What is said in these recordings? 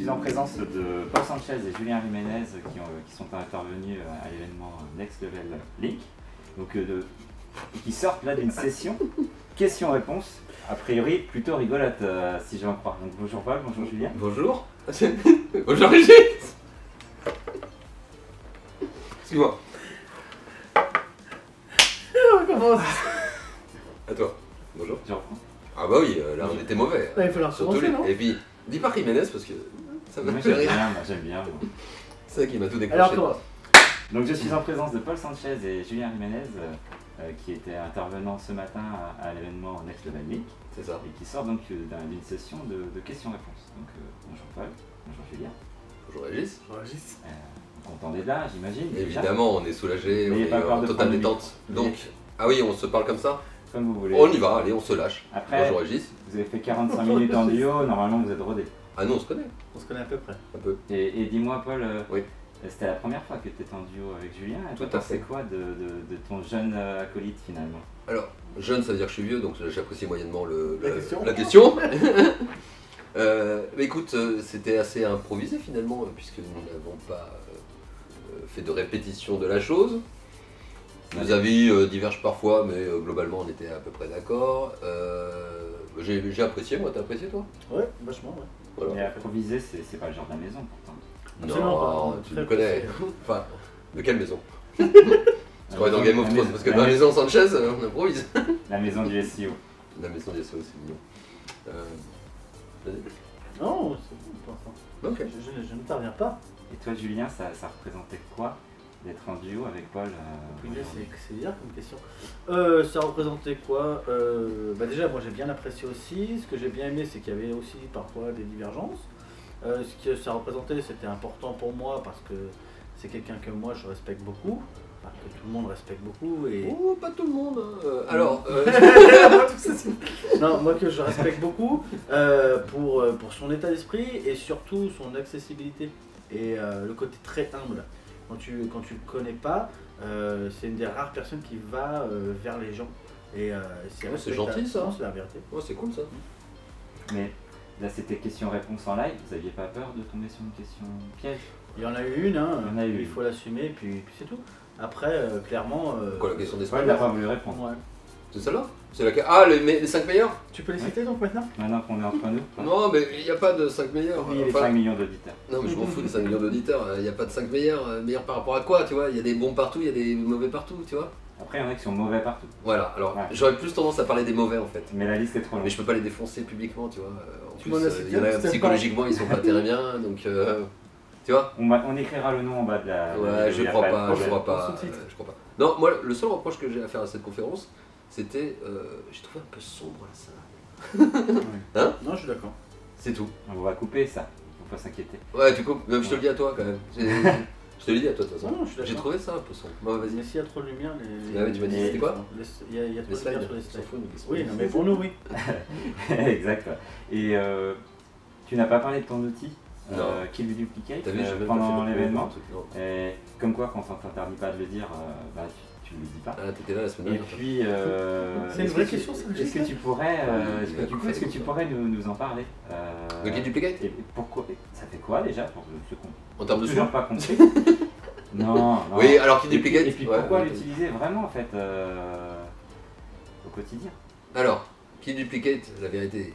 suis en présence de Paul Sanchez et Julien Jiménez qui sont intervenus à l'événement Next Level Link, donc qui sortent là d'une session questions-réponses, a priori plutôt rigolote si j'en crois. Donc bonjour Paul, bonjour Julien. Bonjour. Bonjour Régis. Excuse-moi. On recommence. À toi. Bonjour. Je reprends. Ah bah oui, là on était mauvais. Il va falloir Surtout recommencer, non? Et puis, dis pas Jiménez parce que ça m'a Moi fait j'aime rire. bien, moi j'aime bien. Moi. C'est ça qui m'a tout déclenché. Alors commence. Donc je suis en présence de Paul Sanchez et Julien Jiménez qui étaient intervenants ce matin à l'événement Next Level Link C'est ça. et qui sortent donc d'une session de questions-réponses. Donc bonjour Paul, bonjour Julien. Bonjour Régis. Régis. Content d'être là, j'imagine. déjà. Évidemment, on est soulagé, on N'ayez est pas peur en de totale prendre le détente. micro. Donc, ah oui, on se parle comme ça. Comme vous voulez. On y va, allez, on se lâche. Après, Bonjour Régis. vous avez fait 45 minutes en duo, normalement vous êtes rodé. Ah non, on se connaît, On se connaît à peu près. un peu. Et dis-moi Paul, Oui. c'était la première fois que tu étais en duo avec Julien. Tout à Tu pensais fait. quoi de ton jeune acolyte finalement? Alors, jeune, ça veut dire que je suis vieux, donc j'apprécie moyennement La question. Mais écoute, c'était assez improvisé finalement, puisque nous n'avons pas fait de répétition de la chose. Nos avis divergent parfois, mais globalement on était à peu près d'accord. J'ai apprécié, moi, t'as apprécié toi? Ouais, vachement, ouais. Voilà. Mais improviser, c'est pas le genre de la maison pourtant. Absolument Non, pas. tu Très me connais. précis. Enfin, de quelle maison? Parce qu'on est dans Game of Thrones, parce que dans la maison Sanchez, on improvise. La maison du SEO. La maison des SEO, c'est mignon. Vas-y. Non, c'est bon pour l'instant. Ok. Je ne t'interviens pas. Et toi Julien, ça représentait quoi d'être en duo avec Paul C'est bizarre comme question. Ça représentait quoi? Déjà, moi j'ai bien apprécié aussi. Ce que j'ai bien aimé, c'est qu'il y avait aussi parfois des divergences. Ce que ça représentait, c'était important pour moi parce que c'est quelqu'un que moi je respecte beaucoup. Enfin, que tout le monde respecte beaucoup. Et... Oh, pas tout le monde. Alors, Non, moi que je respecte beaucoup pour son état d'esprit et surtout son accessibilité et le côté très humble. Quand tu le connais pas, c'est une des rares personnes qui va vers les gens. Et c'est gentil, ça. Non, c'est la vérité. oh, c'est cool ça. Mais là c'était question-réponse en live, vous aviez pas peur de tomber sur une question piège? Il y en a eu une, hein, Il y en a eu il une. faut l'assumer, puis c'est tout. Après, clairement. Quoi, la question des Paul semaines n'a pas voulu répondre. Ouais. C'est celle-là? C'est laquelle? Ah, les 5 meilleurs? Tu peux les citer donc maintenant? Maintenant qu'on est entre nous. Non, mais il n'y a pas de 5 meilleurs. Oui, les Enfin, 5 millions d'auditeurs. non, mais je m'en fous des 5 millions d'auditeurs. Il n'y a pas de 5 meilleurs. Meilleurs par rapport à quoi, tu vois? Il y a des bons partout, il y a des mauvais partout, tu vois? Après, il y en a qui sont mauvais partout. Voilà, alors Ouais. j'aurais plus tendance à parler des mauvais en fait. Mais la liste est trop longue. Mais je peux pas les défoncer publiquement, tu vois. En Tu plus, m'en as cité il y en un, a c'était psychologiquement, ils sont pas très bien, donc tu vois. On écrira le nom en bas de la. Ouais, je crois pas, je crois En pas, sous-titre. je crois pas. Non, moi, le seul reproche que j'ai à faire à cette conférence, c'était, j'ai trouvé un peu sombre la salle. Non, je suis d'accord. C'est tout. On va couper ça, faut pas s'inquiéter. Ouais, tu coupes, même je te le dis à toi quand même. Je te le dis à toi de toute façon. Non, je suis d'accord. J'ai trouvé ça un peu sombre. Bon, Mais vas-y. s'il y a trop de lumière, les. Ah ouais, tu m'as dit, c'était quoi? Il y a trop Les de lumière slides, sur les on s'en slides. fout, nous, qu'est-ce Oui, qu'on non, fait? mais pour nous, oui. Exact. Ouais. Et tu n'as pas parlé de ton outil Non. Kill Duplicate T'as vu, j'ai même pas fait pendant de l'événement. truc, non. Et comme quoi, quand on t'interdit pas de le dire, tu ne le dis pas. Ah, t'étais là la semaine Et dernière. toi. puis, C'est une est-ce vraie que tu- question, ça, Est-ce que tu pourrais, est-ce que tu pourrais nous en parler Le Kill Duplicate? Et pourquoi? Ça fait quoi déjà pour ceux qui En n'ont termes de toujours son? pas compris? Non. Oui, alors Kill Et puis, Duplicate. et puis ouais, pourquoi ouais. l'utiliser vraiment en fait au quotidien? Alors, Kill Duplicate, la vérité,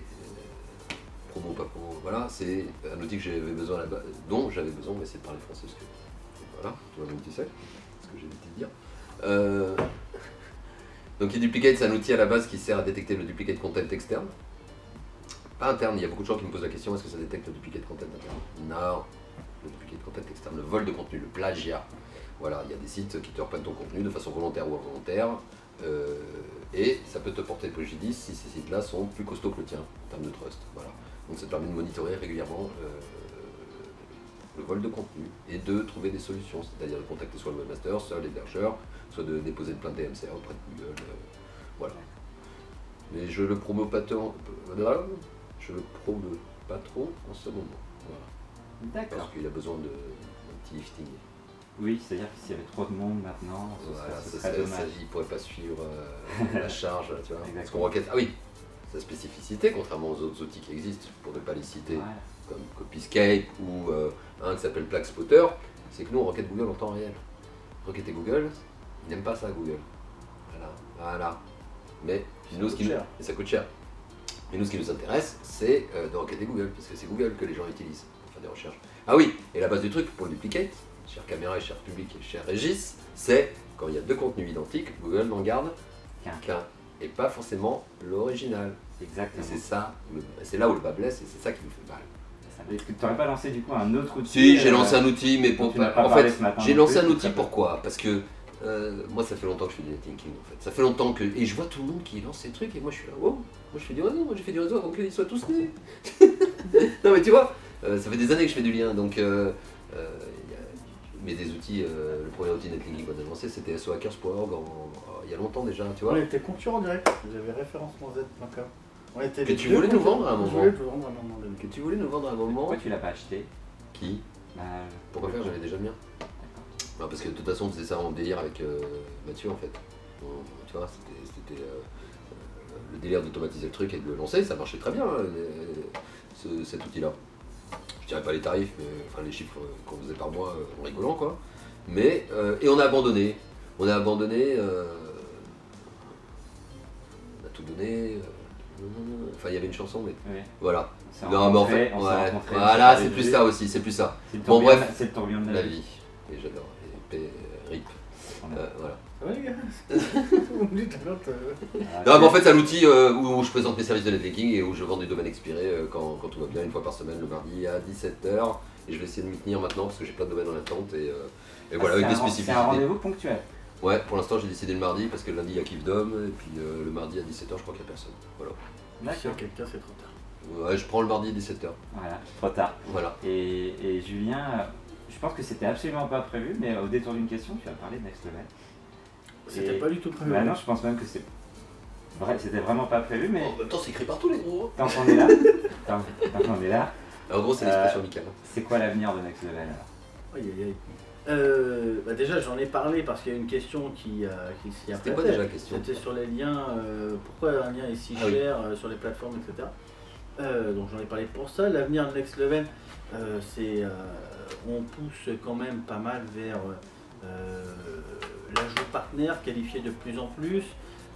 promo, pas promo, voilà, c'est un outil que j'avais besoin là-bas, dont j'avais besoin, on va essayer de parler français parce que, voilà, toi-même tu sais, ce que j'ai envie de te dire. Donc Kill Duplicate, c'est un outil à la base qui sert à détecter le duplicate content externe. Pas interne, il y a beaucoup de gens qui me posent la question, est-ce que ça détecte le duplicate content interne? Non, le duplicate content externe, le vol de contenu, le plagiat. Voilà, il y a des sites qui te reprennent ton contenu de façon volontaire ou involontaire. Et ça peut te porter préjudice si ces sites-là sont plus costauds que le tien en termes de trust. Voilà. Donc ça te permet de monitorer régulièrement le vol de contenu et de trouver des solutions, c'est-à-dire de contacter soit le webmaster, soit l'hébergeur, soit de déposer une plainte DMCA auprès de Google. Voilà. Mais je le promeus pas tant, je le promeus pas trop en ce moment. Voilà. D'accord. Parce qu'il a besoin d'un petit lifting. Oui, c'est-à-dire que s'il y avait trop de monde maintenant, ce Voilà, serait dommage. il ne pourrait pas suivre la charge, tu vois. Exactement. Parce qu'on requête. Ah oui, sa spécificité, contrairement aux autres outils qui existent, pour ne pas les citer, Ouais. comme Copyscape ou un qui s'appelle Plaque Spotter, c'est que nous on requête Google en temps réel. Requêter Google, ils n'aiment pas ça Google. Voilà. Mais nous, coûte cher. et ça coûte cher. Mais nous, ce qui nous intéresse, c'est de requêter Google, parce que c'est Google que les gens utilisent pour faire des recherches. Ah oui, et la base du truc pour le duplicate, cher caméra et cher public et cher Régis, c'est quand il y a deux contenus identiques, Google n'en garde qu'un. Et pas forcément l'original. Et Exactement. c'est ça, c'est là où le bas blesse et c'est ça qui nous fait mal. Est-ce que tu n'aurais pas lancé du coup un autre outil? Si, j'ai lancé un outil, mais dont pour tu n'as pas. pas En parlé fait, ce matin j'ai non lancé plus, un outil ça peut- pourquoi? Parce que moi, ça fait longtemps que je fais du netting en fait. Ça fait longtemps que. Et je vois tout le monde qui lance ces trucs et moi je suis là, wow, moi je fais du réseau, moi j'ai fait du réseau avant qu'ils soient tous nés. Non mais tu vois, ça fait des années que je fais du lien donc. Mais des outils, le premier outil netlinking qu'on a lancé c'était sohackers.org il y a longtemps déjà, tu vois. On était concurrents direct, j'avais référencement-z.com. On était Que les tu deux voulais nous concurrents. vendre à un Je moment. voulais te vendre à un moment donné. Que tu voulais nous vendre à un moment. Pourquoi tu l'as pas acheté? Qui? Bah, Pourquoi faire? J'avais déjà le mien. Non, parce que de toute façon, on faisait ça en délire avec Mathieu en fait. Tu vois, c'était le délire d'automatiser le truc et de le lancer, ça marchait très bien cet outil-là. Je dirais pas les tarifs, mais enfin les chiffres qu'on faisait par mois en rigolant quoi. Mais et on a abandonné. On a abandonné. On a tout donné. Enfin, il y avait une chanson, mais ouais. voilà. C'est Non, mais en rencontré, fait, on s'est ouais. rencontrés, Voilà, on s'est c'est parlé plus de ça vie. aussi, c'est plus ça. C'est le Bon, tourbillon- bref. c'est le tourbillon de La vie. Et j'adore. Et RIP. Voilà. Ça va les gars Vous me dites quand Ah, Non, mais en fait, c'est un outil où je présente mes services de netlinking et où je vends du domaine expiré quand tout va bien, une fois par semaine, le mardi à 17h. Et je vais essayer de m'y tenir maintenant parce que j'ai plein de domaines en attente et voilà, avec des C'est un spécificités. rendez-vous ponctuel. Ouais, pour l'instant, j'ai décidé le mardi parce que le lundi, il y a Kif Dom et puis le mardi à 17h, je crois qu'il n'y a personne. Voilà. S'il y D'accord. a quelqu'un, c'est trop tard. Ouais, je prends le mardi à 17h. Voilà, trop tard. Voilà. Et Julien, je pense que c'était absolument pas prévu, mais au détour d'une question, tu as parlé de Next Level. C'était Et- pas du tout prévu. Bah non, je pense même que c'était vraiment pas prévu, mais En même temps, c'est écrit partout, les gros. tant qu'on est là, tant qu'on est là, En gros, c'est l'expression amicale. c'est quoi l'avenir de Next Level alors? Aïe, aïe, aïe. Bah déjà, j'en ai parlé parce qu'il y a une question qui s'y a C'était quoi déjà la question? C'était sur les liens, pourquoi un lien est si Ah oui. cher sur les plateformes, etc. Donc j'en ai parlé pour ça. L'avenir de Next Level, c'est on pousse quand même pas mal vers l'ajout partenaire qualifié de plus en plus,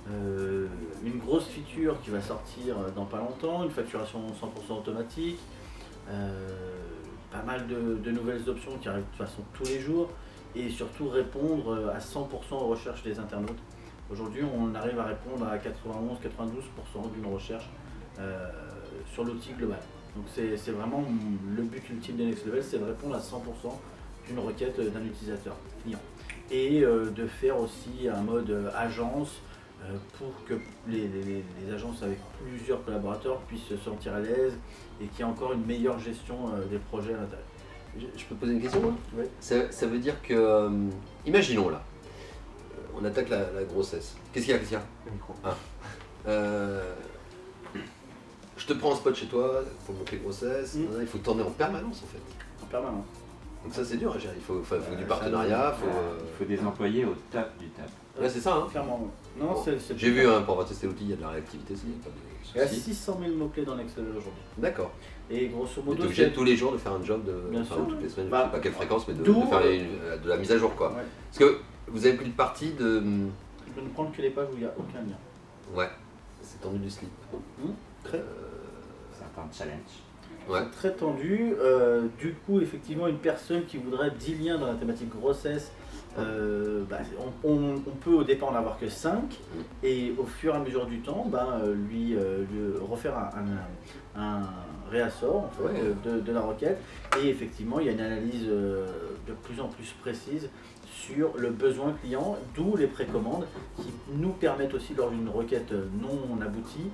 une grosse feature qui va sortir dans pas longtemps, une facturation 100% automatique, pas mal de nouvelles options qui arrivent de toute façon tous les jours et surtout répondre à 100% aux recherches des internautes. Aujourd'hui, on arrive à répondre à 91-92% d'une recherche sur l'outil global. Donc c'est vraiment le but ultime de Next Level, c'est de répondre à 100% d'une requête d'un utilisateur client. Et de faire aussi un mode agence pour que les agences avec plusieurs collaborateurs puissent se sentir à l'aise et qu'il y ait encore une meilleure gestion des projets à l'intérieur. Je peux poser une question, moi? Oui. Ça veut dire que, imaginons là, on attaque la grossesse. Qu'est-ce qu'il y a, Christian? Le micro. Je te prends en spot chez toi pour montrer grossesse. Mm. Il faut tourner en permanence en fait. En permanence. Donc ça c'est dur à gérer. Il faut du ça, partenariat. Il faut des employés au top du top. Ouais, c'est ça. Hein. Clairement. Non, Bon. c'est J'ai vu pour avoir testé l'outil, il y a de la réactivité, il n'y a pas Il y a de souci. 600 000 mots-clés dans Next Level aujourd'hui. D'accord. Et grosso Tu es modo, obligé c'est- tous les jours de faire un job, Bien enfin sûr. toutes les semaines, Bah, je ne sais pas quelle fréquence, mais de d'où- faire de la mise à jour quoi. Ouais. Parce que vous avez pris le parti de. Je ne prends que les pages où il n'y a aucun lien. Ouais, c'est tendu du slip. Très, C'est un challenge. Ouais. c'est très tendu. Du coup, effectivement, une personne qui voudrait 10 liens dans la thématique grossesse, on peut au départ en avoir que 5 et au fur et à mesure du temps, lui refaire un réassort en fait, Ouais. de la requête. Et effectivement, il y a une analyse de plus en plus précise sur le besoin client, d'où les précommandes qui nous permettent aussi, lors d'une requête non aboutie,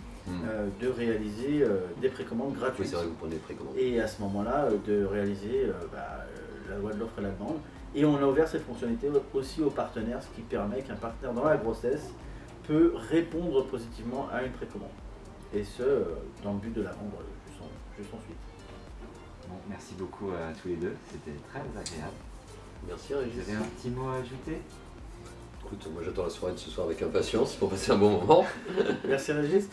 de réaliser des précommandes Oui, gratuites. c'est vrai que vous prenez les précommandes. Et à ce moment-là, de réaliser la loi de l'offre et la demande. Et on a ouvert cette fonctionnalité aussi aux partenaires, ce qui permet qu'un partenaire dans la grossesse peut répondre positivement à une précommande. Et ce, dans le but de la vendre juste ensuite. Bon, merci beaucoup à tous les deux, c'était très agréable. Merci Vous Régis. avez un petit mot à ajouter? écoute, moi j'attends la soirée de ce soir avec impatience pour passer un bon moment. Merci Régis.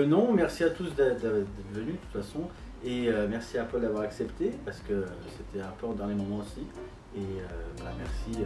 Non, merci à tous d'être venus de toute façon. Et merci à Paul d'avoir accepté parce que c'était un peu en dernier moment aussi. Et voilà, merci.